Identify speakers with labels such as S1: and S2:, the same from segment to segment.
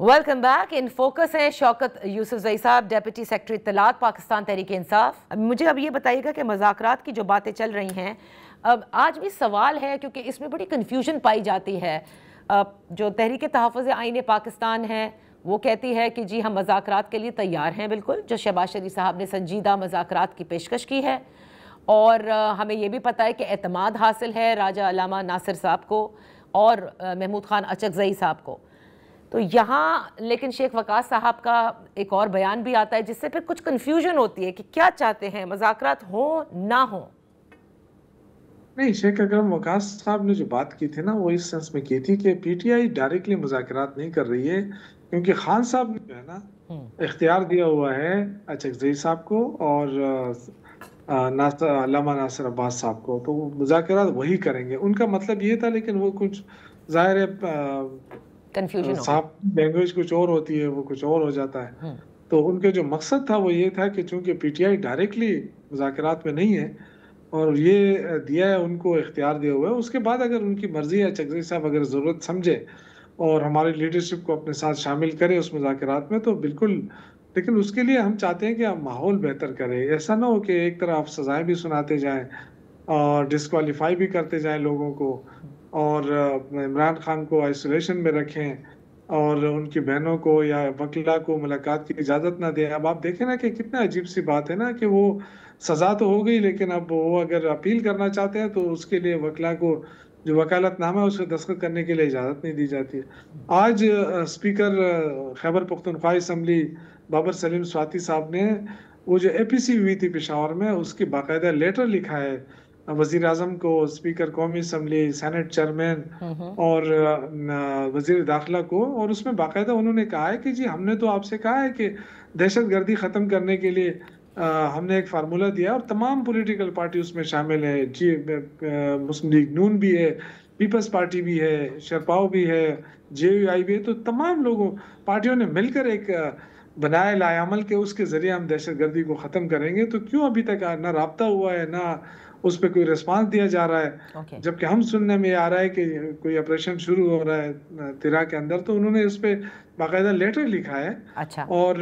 S1: Welcome back. In focus है शौकत यूसुफजई साहब, deputy secretary इत्तलात Pakistan Tehreek Insaf. मुझे अब ये बताइएगा कि मज़ाकरात की जो बातें चल रही हैं, अब आज भी सवाल है क्योंकि इसमें बड़ी कन्फ्यूजन पाई जाती है। जो तहरीक तहफ़्फ़ुज़ आईन पाकिस्तान है वो कहती है कि जी हम मज़ाकरात के लिए तैयार हैं, बिल्कुल, जो शहबाज शरीफ साहब ने संजीदा मज़ाकरात की पेशकश की है। और हमें ये भी पता है कि एतमाद हासिल है राजा अल्लामा नासिर साहब को और महमूद खान अचकज़ई साहब को। तो यहाँ लेकिन शेख वकास साहब का एक और बयान भी आता है जिससे फिर कुछ कन्फ्यूजन होती है कि क्या चाहते हैं, मज़ाकरात हो ना हो।
S2: नहीं, शेख अकरम वकास साहब ने जो बात की थी ना, वो इस सेंस में की थी कि पीटीआई डायरेक्टली मुज़ाकरात नहीं कर रही है, क्योंकि खान साहब ने जो है ना इख्तियार दिया हुआ है अचकज़ई साहब को और अल्लामा नासिर अब्बास साहब को, तो मुज़ाकरात वही करेंगे। उनका मतलब ये था, लेकिन वो कुछ ज़ाहिर है
S1: कन्फ्यूजन हो गई।
S2: साहब लैंग्वेज कुछ और होती है, वो कुछ और हो जाता है। तो उनके जो मकसद था वो ये था कि चूंकि पीटीआई डायरेक्टली मुज़ाकरात में नहीं है और ये दिया है, उनको इख्तियार दिया हुआ है, उसके बाद अगर उनकी मर्जी है, चकधरी साहब अगर ज़रूरत समझे और हमारी लीडरशिप को अपने साथ शामिल करे उस मुज़ाकरात में, तो बिल्कुल। लेकिन उसके लिए हम चाहते हैं कि आप माहौल बेहतर करें। ऐसा ना हो कि एक तरफ आप सजाएं भी सुनाते जाएं और डिस्क्वालीफाई भी करते जाएं लोगों को, और इमरान खान को आइसोलेशन में रखें और उनकी बहनों को या वकीला को मुलाकात की इजाज़त ना दें। अब आप देखें ना कि कितना अजीब सी बात है ना कि वो सज़ा तो हो गई, लेकिन अब वो अगर अपील करना चाहते हैं तो उसके लिए वकीला को जो वकालतनामा है उसमें दस्तखत करने के लिए इजाज़त नहीं दी जाती है। आज स्पीकर खैबर पख्तूनख्वा असम्बली बाबर सलीम स्वाति साहब ने वो जो एपीसी हुई थी पेशावर में, उसकी बाकायदा लेटर लिखा है वजीर आजम को, स्पीकर कौमी असम्बली, सेनेट चेयरमैन और वजीर दाखिला को, और उसमें बाकायदा उन्होंने कहा है कि जी हमने तो आपसे कहा है कि दहशत गर्दी ख़त्म करने के लिए हमने एक फार्मूला दिया और तमाम पॉलिटिकल पार्टी उसमें शामिल है। जी मुस्लिम लीग नून भी है, पीपल्स पार्टी भी है, शेरपाओ भी है, जेयूआई भी है, तो तमाम लोगों पार्टियों ने मिलकर एक बनाए लायामल के उसके जरिए हम दहशत गर्दी को ख़त्म करेंगे। तो क्यों अभी तक ना राब्ता हुआ है, ना उस पर कोई रिस्पांस दिया जा रहा है। जबकि हम सुनने में आ रहा है कि कोई ऑपरेशन शुरू हो रहा है तिरा के अंदर, तो उन्होंने इस पे बाकायदा लेटर लिखा है।
S1: अच्छा।
S2: और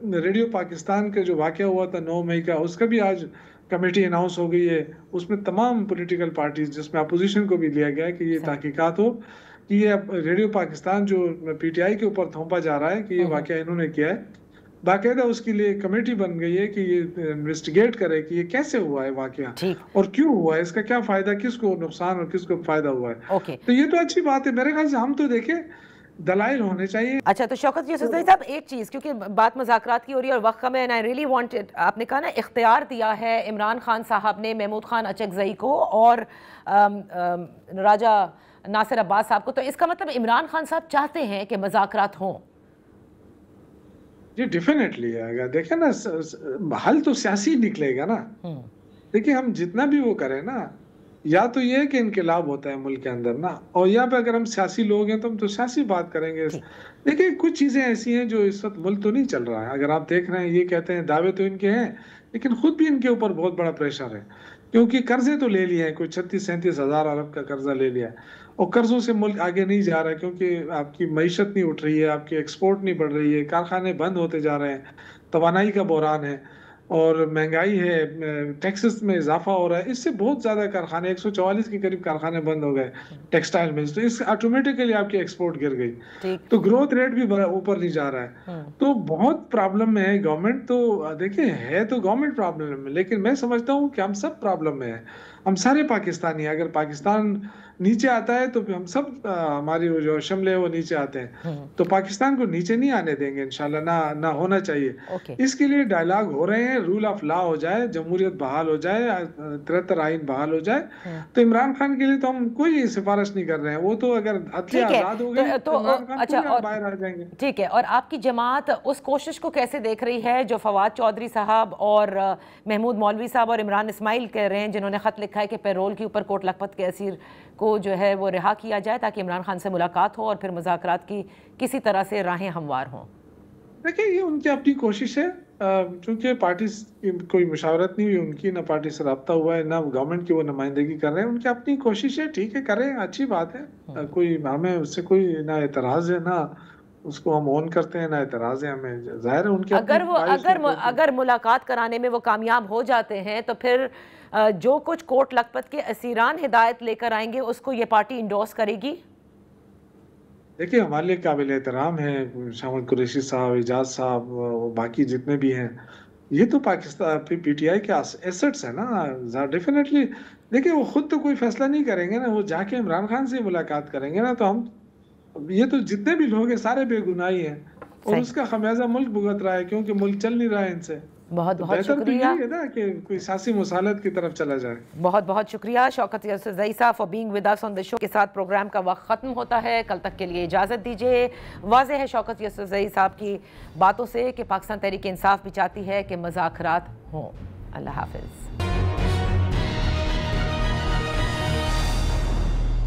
S2: रेडियो पाकिस्तान का जो वाक़या हुआ था 9 मई का, उसका भी आज कमेटी अनाउंस हो गई है। उसमें तमाम पॉलिटिकल पार्टीज, जिसमें अपोजिशन को भी लिया गया है कि ये तहकीकात हो कि ये रेडियो पाकिस्तान जो पीटीआई के ऊपर थोपा जा रहा है कि ये वाक़या इन्होंने किया है, बाकायदा उसके लिए कमेटी बन गई है कि ये इन्वेस्टिगेट करे कि ये कैसे हुआ है वाकया और क्यों हुआ है, इसका क्या फायदा, किसको नुकसान और किसको फायदा हुआ है। तो ये तो अच्छी बात है मेरे ख्याल से। हम तो देखें दलाइल होने चाहिए।
S1: अच्छा, तो शौकत यूसुफज़ई साहब, एक चीज़, क्योंकि बात मज़ाकरात की हो रही है और वक्त कम है, एंड आई रियली वांटेड, आपने कहा ना इख्तियार दिया है इमरान खान साहब ने महमूद खान अचकज़ई को और राजा नासिर अब्बास साहब को, तो इसका मतलब इमरान खान साहब चाहते हैं कि मज़ाकरात हों?
S2: जी डेफिनेटली अगर देखें ना, हल तो सियासी निकलेगा ना। देखिए हम जितना भी वो करें ना, या तो ये है कि इनकलाब होता है मुल्क के अंदर ना, और या पे अगर हम सियासी लोग हैं तो हम तो सियासी बात करेंगे। देखिए कुछ चीज़ें ऐसी हैं जो इस वक्त मुल्क तो नहीं चल रहा है। अगर आप देख रहे हैं, ये कहते हैं दावे तो इनके हैं, लेकिन खुद भी इनके ऊपर बहुत बड़ा प्रेशर है, क्योंकि कर्जे तो ले लिए हैं, कोई 36-37 हज़ार अरब का कर्जा ले लिया है और कर्जों से मुल्क आगे नहीं जा रहा है, क्योंकि आपकी मईशत नहीं उठ रही है, आपकी एक्सपोर्ट नहीं बढ़ रही है, कारखाने बंद होते जा रहे हैं, तवानाई का बहरान है और महंगाई है, टैक्सेस में इजाफा हो रहा है। इससे बहुत ज़्यादा कारखाने, 144 के करीब कारखाने बंद हो गए टेक्सटाइल में, तो इस ऑटोमेटिकली आपकी एक्सपोर्ट गिर गई, तो ग्रोथ रेट भी ऊपर नहीं जा रहा है। तो बहुत प्रॉब्लम में है गवर्नमेंट। तो देखिए है तो गवर्नमेंट प्रॉब्लम में, लेकिन मैं समझता हूँ कि हम सब प्रॉब्लम में है, हम सारे पाकिस्तानी। अगर पाकिस्तान नीचे आता है तो हम सब हमारी जो शमले है वो नीचे आते हैं, तो पाकिस्तान को नीचे नहीं आने देंगे इंशाल्लाह, ना होना चाहिए। इसके लिए डायलॉग हो रहे हैं, रूल ऑफ लॉ हो जाए, जमहूरियत बहाल हो जाए, 73 आइन बहाल हो जाए, तो इमरान खान के लिए तो हम कोई सिफारिश नहीं कर रहे हैं। वो तो अगर अदलिया आजाद हो गई तो इमरान खान
S1: अच्छा, और
S2: बाहर आ जाएंगे।
S1: ठीक है, और आपकी जमात उस कोशिश को कैसे देख रही है जो फवाद चौधरी साहब और महमूद मौलवी साहब और इमरान इस्माइल कह रहे हैं, जिन्होंने खत लिखा है कि पैरोल के ऊपर कोट लखपत के असीर को जो है वो रिहा किया जाए ताकि इमरान खान से मुलाकात हो और फिर मुज़ाकरात की किसी तरह से राहें हमवार हों?
S2: देखिए ये उनकी अपनी कोशिश है, क्योंकि पार्टी की कोई मुशावरत नहीं हुई उनकी, ना पार्टी से रब्ता हुआ है, ना गवर्नमेंट की वो नुमाइंदगी कर रहे हैं। उनकी अपनी कोशिश है, ठीक है, करें, अच्छी बात है, कोई हमें उससे कोई ना एतराज़ है, ना उसको हम ऑन करते हैं, ना एतराज़ है हमें। ज़ाहिर है उनके अपनी ख्वाहिश है।
S1: अगर मुलाकात कराने में वो कामयाब हो जाते हैं तो फिर जो कुछ कोट लखपत के असीरान हिदायत लेकर आएंगे उसको ये पार्टी इंडोर्स करेगी।
S2: देखिए हमारे लिए काबिल एहतराम है शामिद कुरैशी साहब, एजाज साहब, बाकी जितने भी हैं, ये तो पाकिस्तान पीटीआई के एसेट्स है ना। डेफिनेटली देखिए वो खुद तो कोई फैसला नहीं करेंगे ना, वो जाके इमरान खान से मुलाकात करेंगे ना, तो हम ये तो जितने भी लोग हैं सारे बेगुनाही हैं और उसका खमियाजा मुल्क भुगत रहा है क्योंकि मुल्क चल नहीं रहा है इनसे।
S1: बहुत
S2: तो
S1: बहुत
S2: बेहतर तो
S1: शुक्रिया।
S2: यही है ना कि कोई सियासी मुसालत की तरफ चला जाए।
S1: बहुत बहुत शुक्रिया शौकत यूसुफजई साहब for being with us on the show. के साथ प्रोग्राम का वक्त ख़त्म होता है, कल तक के लिए इजाज़त दीजिए। वाज़ेह है शौकत यूसुफजई साहब की बातों से कि पाकिस्तान तहरीक इंसाफ भी चाहती है कि मुज़ाकरात हों। अल्लाह हाफ़िज़।